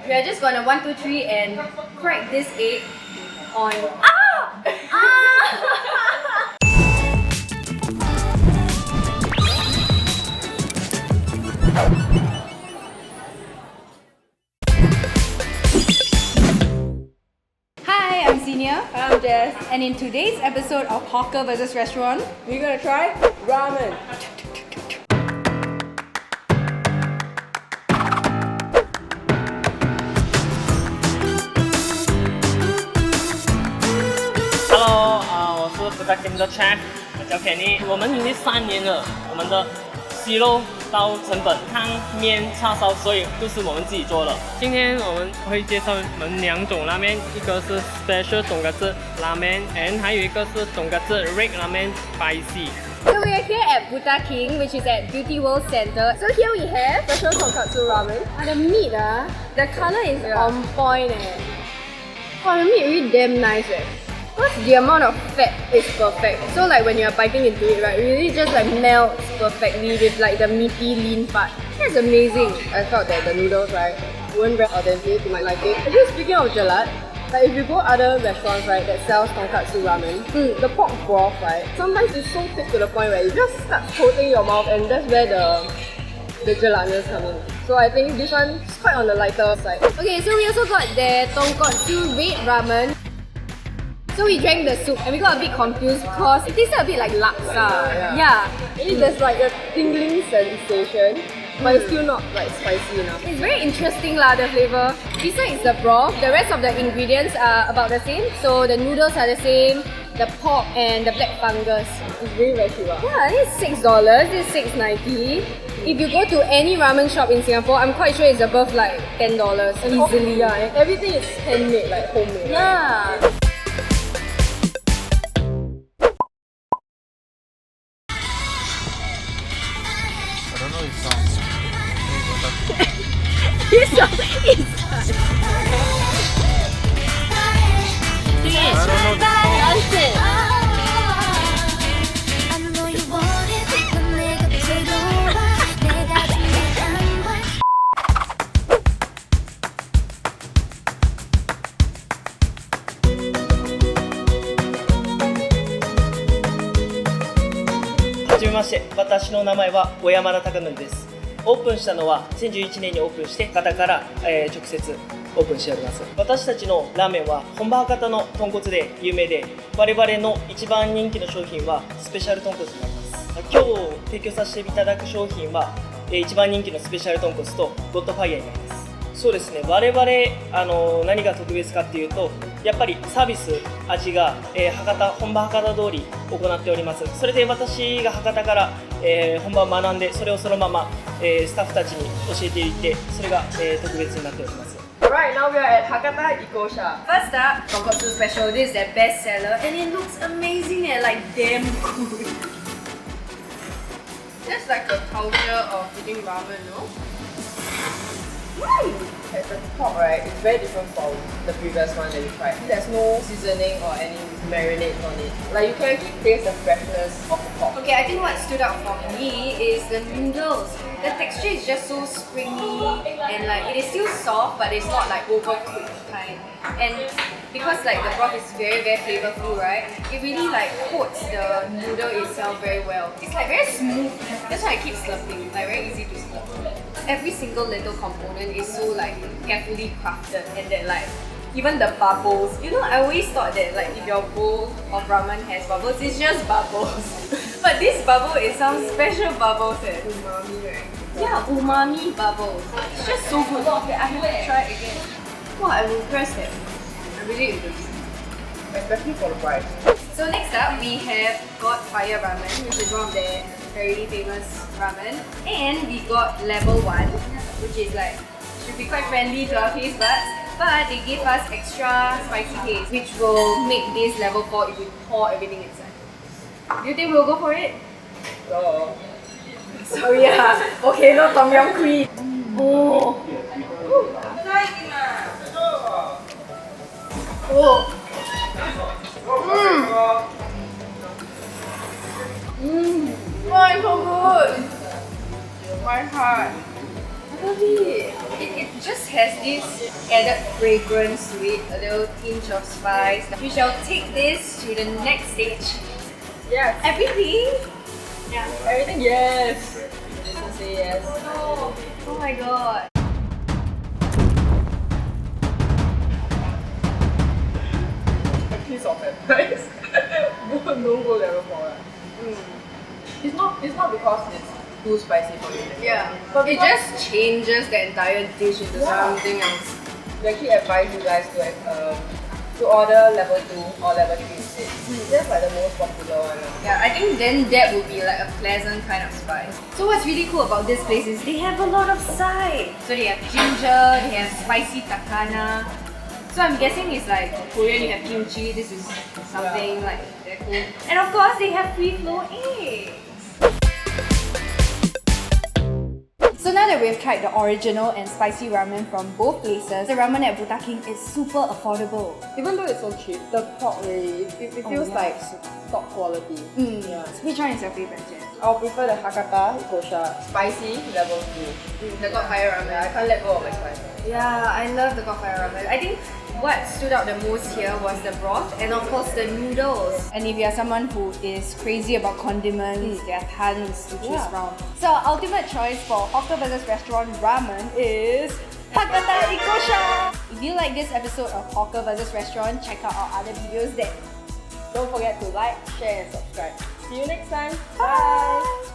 We are just gonna 1, 2, 3 and crack this egg on. Ah! Ah! Hi, I'm Senior. I'm Jess. And in today's episode of Hawker vs Restaurant, We're gonna try ramen. Hello，我是 Buta Kin 的 chef，我叫 Kenny。我们已经3年了，我们的鸡肉到成本、汤、面、叉烧，所有都是我们自己做的。今天我们会介绍我们2种拉面，一个是 Special Tonkotsu Ramen， 还有一个是 Tonkotsu Red Ramen Spicy。 So we are here at Buta Kin, which is at Beauty World Center. So here we have Special Tonkotsu Ramen. the meat. The color is on point. Oh, the meat really damn nice. Because the amount of fat is perfect. So like when you're biting into it, right, it really just like melts perfectly with like the meaty lean part. That's amazing. I felt that the noodles, right, weren't very authentic to my liking. Actually, speaking of gelat, like if you go other restaurants, right, that sells Tonkotsu Ramen, the pork broth, right, sometimes it's so thick to the point where it just starts coating your mouth, and that's where the gelatinous come in. So I think this one is quite on the lighter side. Okay, so we also got the Tonkotsu Red Ramen. So we drank the soup and we got a bit confused because it tasted a bit like laksa. Yeah. There's like a tingling sensation, but it's still not like spicy enough. It's very interesting lah, the flavour. Besides the broth, the rest of the ingredients are about the same. So the noodles are the same, the pork and the black fungus. It's very, very cheap. Yeah, this is $6, this is $6.90. If you go to any ramen shop in Singapore, I'm quite sure it's above like $10 easily. Yeah, and everything is handmade, like homemade. Yeah. I don't know his songs. I don't know the song. はじめまして、私の名前は小山田貴則です。オープンしたのは2011年にオープンして、博多から、直接オープンしております。私たちのラーメンは本場博多の豚骨で有名で、我々の一番人気の商品はスペシャル豚骨になります。今日提供させていただく商品は、一番人気のスペシャル豚骨とゴッドファイヤーになります。そうですね、我々何が特別かっていうと、やっぱりサービス、味が、本場博多通り行っております。それで私が博多から、本場を学んで、それをそのまま、スタッフたちに教えていって、それが、特別になっております。Right, now we are at Hakata Ikkousha. First up, Tonkotsu Special. This is their best seller and it looks amazing and like damn good. That's like the culture of eating ramen, no? At the top, right, it's very different from the previous one that we tried. There's no seasoning or any marinade on it. Like you can actually taste the freshness of the pork. Okay, I think what stood out for me is the noodles. The texture is just so springy and like it is still soft but it's not like overcooked kind. And because like the broth is very very flavorful, right? It really like coats the noodle itself very well. It's like very smooth. That's why I keep slurping. Like very easy to slurp. Every single little component is so like carefully crafted and that like even the bubbles. You know, I always thought that like if your bowl of ramen has bubbles, it's just bubbles. But this bubble is some special bubbles. Umami, right? Yeah, umami bubbles. It's just so good. Okay, I have to try it again. Wow, I'm impressed. I'm really impressed. Especially for the price. So next up, we have got Fire Ramen, which is one of their very famous ramen. And we got level 1, which is like, should be quite friendly to our taste buds. But they gave us extra spicy taste, which will make this level 4 if we pour everything inside. Do you think we'll go for it? So, So yeah, okay, no tom yum cream. Oh. Oh. oh, it's so good! My heart. I love it. It just has this added fragrance to it, a little pinch of spice. We shall take this to the next stage. Yes. Everything? Yeah. Everything, yes. Just say yes. Oh my god. A piece of advice. Don't go level 4. It's not because it's too spicy for you. Yeah. But It just changes the entire dish into something else. We actually advise you guys to order level 2 or level 3 instead. That's like the most popular one. Yeah, I think then that would be like a pleasant kind of spice. So what's really cool about this place is they have a lot of sides. So they have ginger, they have spicy takana. So I'm guessing it's like Korean, you have kimchi, this is something like they're cool. And of course they have free flow eggs. So now that we've tried the original and spicy ramen from both places, the ramen at Buta Kin is super affordable. Even though it's so cheap, the pork really, it feels yeah. like top quality. Yeah. Which one is your favorite, Jen? I'll prefer the Hakata Ikkousha. Spicy, level 2. The got fire ramen. I can't let go of my spice. Yeah, I love the got fire ramen. I think what stood out the most here was the broth and of course the noodles. And if you're someone who is crazy about condiments, there are tons to choose from. So our ultimate choice for Hawker vs Restaurant ramen is Hakata Ikkousha. If you like this episode of Hawker vs Restaurant, check out our other videos there. Don't forget to like, share and subscribe. See you next time. Bye!